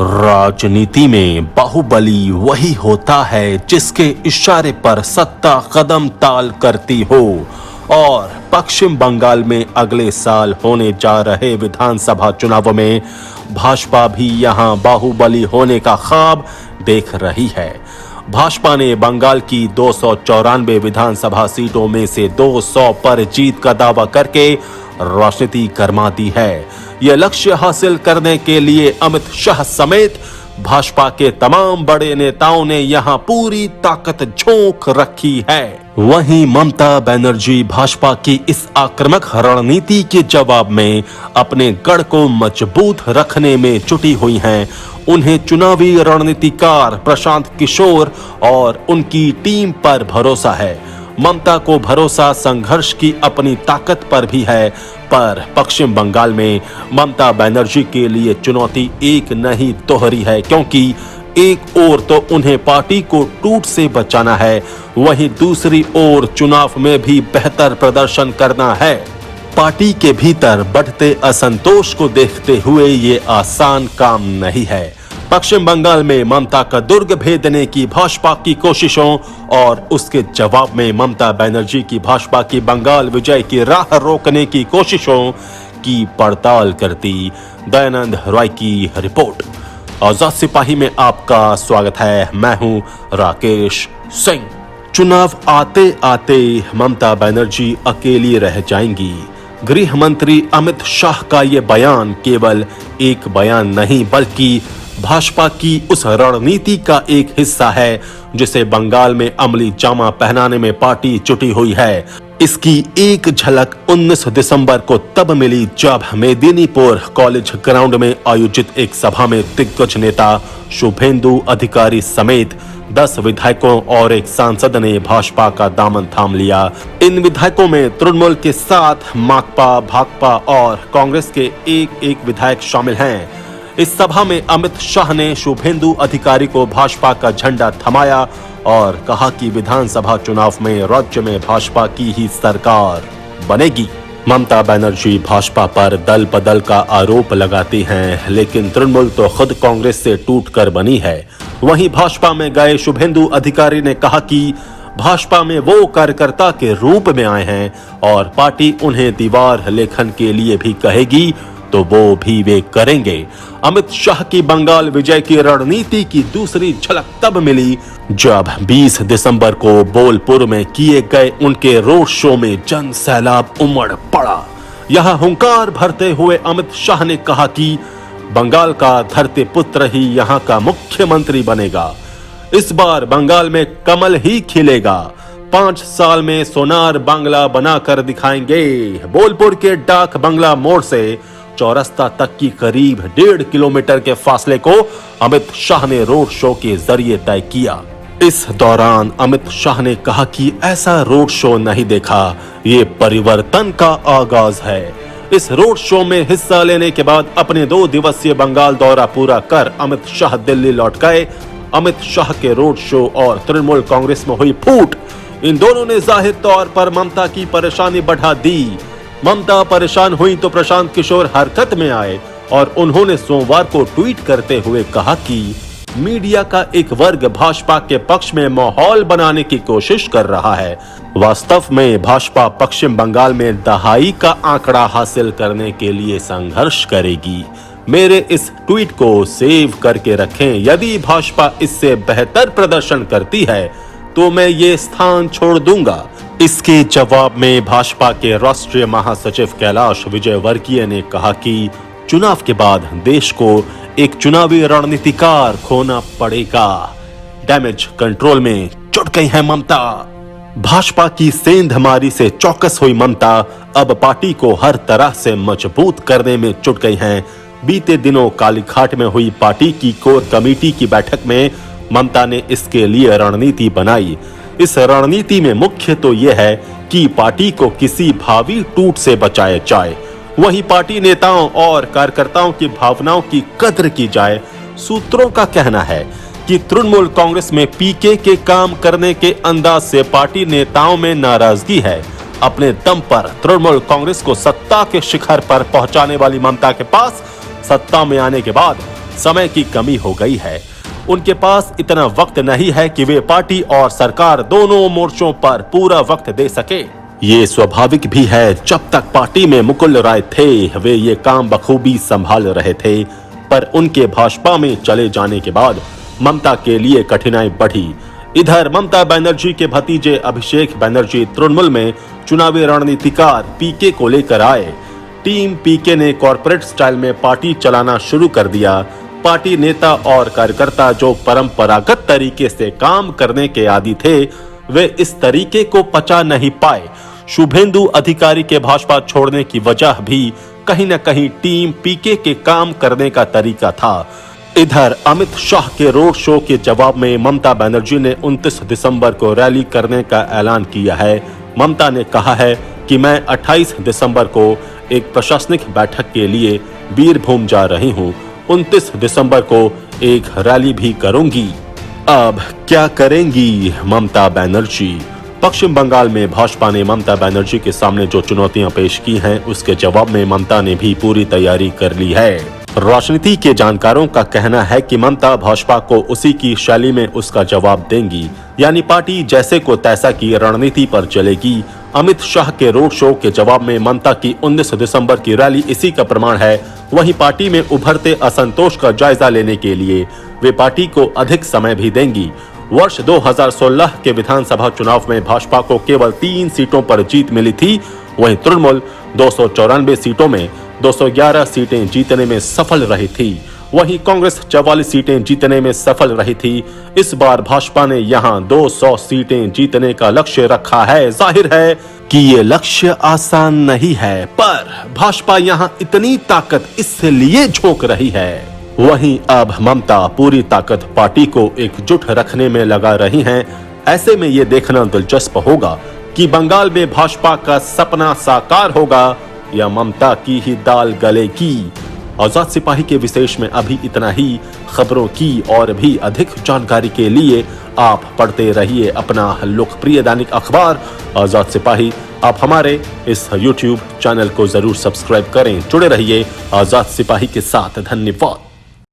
राजनीति में बाहुबली वही होता है जिसके इशारे पर सत्ता कदम ताल करती हो और पश्चिम बंगाल में अगले साल होने जा रहे विधानसभा चुनाव में भाजपा भी यहां बाहुबली होने का ख्वाब देख रही है। भाजपा ने बंगाल की 294 विधानसभा सीटों में से 200 पर जीत का दावा करके राजनीति गरमा दी है। यह लक्ष्य हासिल करने के लिए अमित शाह समेत भाजपा के तमाम बड़े नेताओं ने यहां पूरी ताकत झोंक रखी है। वहीं ममता बनर्जी भाजपा की इस आक्रामक रणनीति के जवाब में अपने गढ़ को मजबूत रखने में जुटी हुई हैं। उन्हें चुनावी रणनीतिकार प्रशांत किशोर और उनकी टीम पर भरोसा है। ममता को भरोसा संघर्ष की अपनी ताकत पर भी है, पर पश्चिम बंगाल में ममता बनर्जी के लिए चुनौती एक नहीं दोहरी है, क्योंकि एक ओर तो उन्हें पार्टी को टूट से बचाना है, वहीं दूसरी ओर चुनाव में भी बेहतर प्रदर्शन करना है। पार्टी के भीतर बढ़ते असंतोष को देखते हुए ये आसान काम नहीं है। पश्चिम बंगाल में ममता का दुर्ग भेदने की भाजपा की कोशिशों और उसके जवाब में ममता बनर्जी की भाजपा की बंगाल विजय की राह रोकने की कोशिशों की पड़ताल करती दयानंद रॉय की रिपोर्ट। आजाद सिपाही में आपका स्वागत है। मैं हूं राकेश सिंह। चुनाव आते आते ममता बनर्जी अकेली रह जाएंगी। गृह मंत्री अमित शाह का ये बयान केवल एक बयान नहीं बल्कि भाजपा की उस रणनीति का एक हिस्सा है जिसे बंगाल में अमली जामा पहनाने में पार्टी जुटी हुई है। इसकी एक झलक 19 दिसंबर को तब मिली जब मेदिनीपुर कॉलेज ग्राउंड में आयोजित एक सभा में दिग्गज नेता शुभेंदु अधिकारी समेत 10 विधायकों और एक सांसद ने भाजपा का दामन थाम लिया। इन विधायकों में तृणमूल के साथ माकपा, भाकपा और कांग्रेस के एक विधायक शामिल हैं। इस सभा में अमित शाह ने शुभेंदु अधिकारी को भाजपा का झंडा थमाया और कहा कि विधानसभा चुनाव में राज्य में भाजपा की ही सरकार बनेगी। ममता बनर्जी भाजपा पर दल बदल का आरोप लगाती हैं, लेकिन तृणमूल तो खुद कांग्रेस से टूटकर बनी है। वहीं भाजपा में गए शुभेंदु अधिकारी ने कहा कि भाजपा में वो कार्यकर्ता के रूप में आए हैं और पार्टी उन्हें दीवार लेखन के लिए भी कहेगी तो वो भी वे करेंगे। अमित शाह की बंगाल विजय की रणनीति की दूसरी झलक तब मिली जब 20 दिसंबर को बोलपुर में किए गए उनके रोड शो में जन सैलाब उमड़ पड़ा। यहां हुंकार भरते हुए अमित शाह ने कहा कि बंगाल का धरती पुत्र ही यहां का मुख्यमंत्री बनेगा। इस बार बंगाल में कमल ही खिलेगा। 5 साल में सोनार बांग्ला बनाकर दिखाएंगे। बोलपुर के डाक बंगला मोड़ से चौरस्ता तक की करीब 1.5 किलोमीटर के फासले को अमित शाह ने रोड शो के जरिए तय किया। इस दौरान अमित शाह ने कहा कि ऐसा रोड शो नहीं देखा, ये परिवर्तन का आगाज है। इस रोड शो में हिस्सा लेने के बाद अपने 2 दिवसीय बंगाल दौरा पूरा कर अमित शाह दिल्ली लौट गए। अमित शाह के रोड शो और तृणमूल कांग्रेस में हुई फूट, इन दोनों ने जाहिर तौर पर ममता की परेशानी बढ़ा दी। ममता परेशान हुई तो प्रशांत किशोर हरकत में आए और उन्होंने सोमवार को ट्वीट करते हुए कहा कि मीडिया का एक वर्ग भाजपा के पक्ष में माहौल बनाने की कोशिश कर रहा है। वास्तव में भाजपा पश्चिम बंगाल में दहाई का आंकड़ा हासिल करने के लिए संघर्ष करेगी। मेरे इस ट्वीट को सेव करके रखें। यदि भाजपा इससे बेहतर प्रदर्शन करती है तो मैं ये स्थान छोड़ दूंगा। इसके जवाब में भाजपा के राष्ट्रीय महासचिव कैलाश विजयवर्गीय ने कहा कि चुनाव के बाद देश को एक चुनावी रणनीतिकार खोना पड़ेगा। डैमेज कंट्रोल में जुट गई है ममता। भाजपा की सेंधमारी से चौकस हुई ममता अब पार्टी को हर तरह से मजबूत करने में जुट गई हैं। बीते दिनों कालीघाट में हुई पार्टी की कोर कमेटी की बैठक में ममता ने इसके लिए रणनीति बनाई। इस रणनीति में मुख्य तो यह है कि पार्टी को किसी भावी टूट से बचाया जाए, वहीं पार्टी नेताओं और कार्यकर्ताओं की भावनाओं की कद्र की जाए। सूत्रों का कहना है कि तृणमूल कांग्रेस में पीके के काम करने के अंदाज से पार्टी नेताओं में नाराजगी है। अपने दम पर तृणमूल कांग्रेस को सत्ता के शिखर पर पहुंचाने वाली ममता के पास सत्ता में आने के बाद समय की कमी हो गई है। उनके पास इतना वक्त नहीं है कि वे पार्टी और सरकार दोनों मोर्चों पर पूरा वक्त दे सके। ये स्वाभाविक भी है, जब तक पार्टी में मुकुल राय थे वे ये काम बखूबी संभाल रहे थे, पर उनके भाजपा में चले जाने के बाद ममता के लिए कठिनाई बढ़ी। इधर ममता बनर्जी के भतीजे अभिषेक बनर्जी तृणमूल में चुनावी रणनीतिकार पीके को लेकर आए। टीम पीके ने कॉर्पोरेट स्टाइल में पार्टी चलाना शुरू कर दिया। पार्टी नेता और कार्यकर्ता जो परंपरागत तरीके से काम करने के आदी थे, वे इस तरीके को पचा नहीं पाए। शुभेंदु अधिकारी के भाजपा छोड़ने की वजह भी कहीं न कहीं टीम पीके के काम करने का तरीका था। इधर अमित शाह के रोड शो के जवाब में ममता बनर्जी ने 29 दिसंबर को रैली करने का ऐलान किया है। ममता ने कहा है कि मैं 28 दिसंबर को एक प्रशासनिक बैठक के लिए बीरभूम जा रही हूं। 29 दिसंबर को एक रैली भी करूंगी। अब क्या करेंगी ममता बनर्जी? पश्चिम बंगाल में भाजपा ने ममता बनर्जी के सामने जो चुनौतियां पेश की हैं, उसके जवाब में ममता ने भी पूरी तैयारी कर ली है। राजनीति के जानकारों का कहना है कि ममता भाजपा को उसी की शैली में उसका जवाब देंगी, यानी पार्टी जैसे को तैसा की रणनीति पर चलेगी। अमित शाह के रोड शो के जवाब में ममता की 19 दिसंबर की रैली इसी का प्रमाण है। वहीं पार्टी में उभरते असंतोष का जायजा लेने के लिए वे पार्टी को अधिक समय भी देंगी। वर्ष 2016 के विधानसभा चुनाव में भाजपा को केवल 3 सीटों पर जीत मिली थी, वहीं तृणमूल 294 सीटों में 211 सीटें जीतने में सफल रही थी। वहीं कांग्रेस 44 सीटें जीतने में सफल रही थी। इस बार भाजपा ने यहां 200 सीटें जीतने का लक्ष्य रखा है। जाहिर है कि ये लक्ष्य आसान नहीं है, पर भाजपा यहां इतनी ताकत इसलिए झोंक रही है। वहीं अब ममता पूरी ताकत पार्टी को एकजुट रखने में लगा रही हैं। ऐसे में ये देखना दिलचस्प होगा कि बंगाल में भाजपा का सपना साकार होगा या ममता की ही दाल गलेगी। आजाद सिपाही के विशेष में अभी इतना ही। खबरों की और भी अधिक जानकारी के लिए आप पढ़ते रहिए अपना लोकप्रिय दैनिक अखबार आजाद सिपाही। आप हमारे इस YouTube चैनल को जरूर सब्सक्राइब करें। जुड़े रहिए आजाद सिपाही के साथ। धन्यवाद।